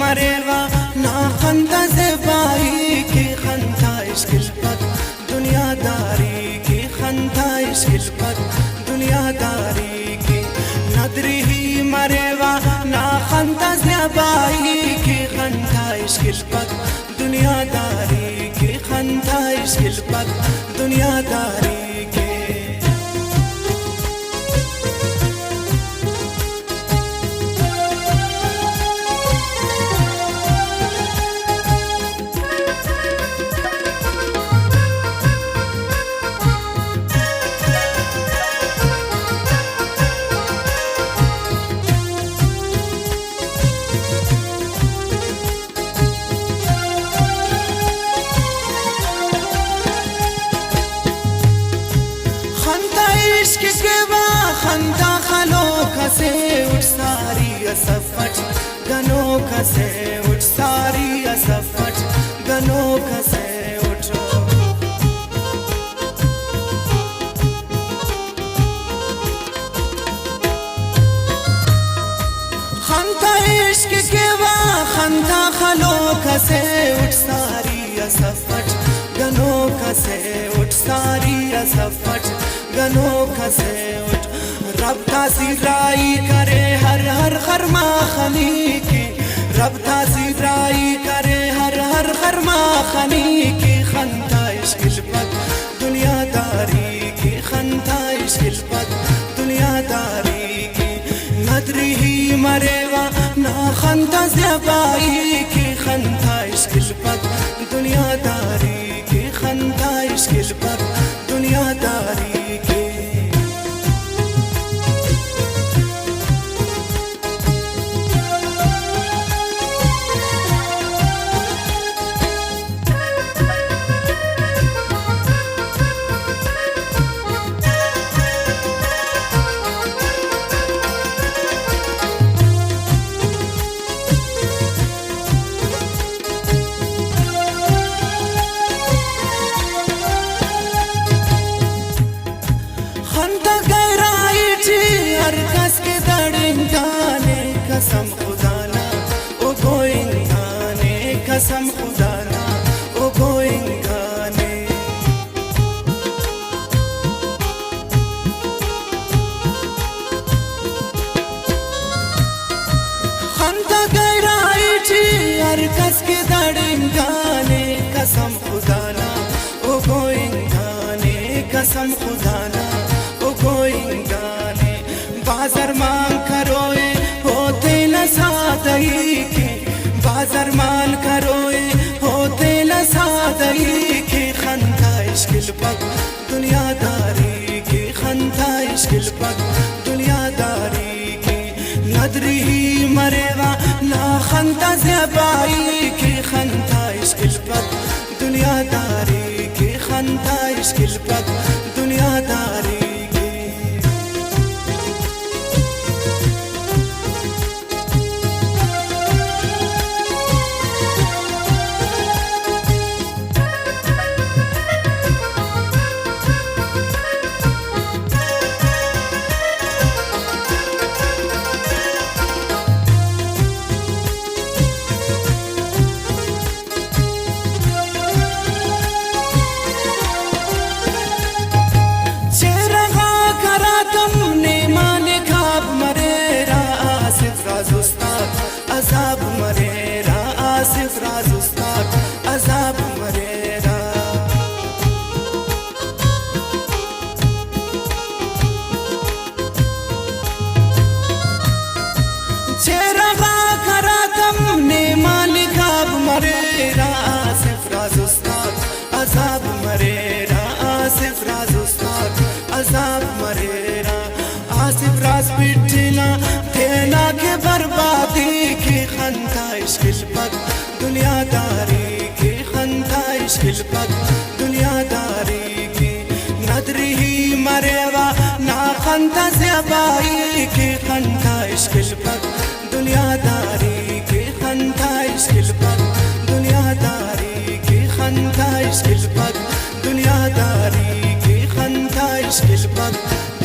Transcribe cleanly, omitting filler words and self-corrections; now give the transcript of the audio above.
मरेवा ना खंता ज़ेबाई की खंता इश्क़ दुनियादारी की खंता इश्क़ दुनियादारी की नदरी ही मरेवा ना खंता ज़ेबाई की खंता इश्क़ दुनियादारी की खंता इश्क़ दुनियादारी की इश्क़ के बा खंता खलो खसे उठ सारी असफट गनो खसे उठ सारी असफट गनो खसे उठो खंता इश्क़ के बा खंता खलो खसे उठ सारी असफट गनो खसे उठ सारी असफट गनो खसे उठ रब तासीराई करे हर हर खरमा खनी की रब तासीराई करे हर हर खरमा खनी की खंता इश्क़ दुनियादारी की खंता इश्क़ दुनियादारी की नदरी ही मरेवा ना खंता ज़ेबाई की खंता इश्क़ दुनियादारी की खंता इश्क़ दुनियादारी कसम खुदाना ओ गोइंगाने कसम खुदाना ओ गोइंगाने खंता गहराई थी हर कस के दड़िंगाने कसम खुदाना ओ गोइंगाने कसम खुदाना ओ गोइंगाने बाजार मांग करोए सादई के बाजार माल करोए होते न सादई के खंता इश्क़ दुनियादारी की खंता इश्क़ दुनियादारी की नदरी ही मरेवा ना खंता ज़ेबाई की खंता इश्क़ दुनियादारी की खंता इश्क़ दुनियादारी अज़ाब मरेरा आसिफ राज उस्ताद अज़ाब मरेरा चेहरा खरा तुमने मालिकाब मरेरा आसिफ राज उस्ताद अज़ाब मरेरा आसिफ राज उस्ताद अज़ाब मरेरा आसिफ राज पिटना देना के बर्बादी की खंता इश्क़ दुनियादारी की खंता इश्क़ दुनियादारी की नदरी ही मरेवा ना खंता ज़ेबाई की खंता इश्क़ दुनियादारी की खंता इश्क़ दुनियादारी की खंता इश्क़ दुनियादारी की खंता इश्क़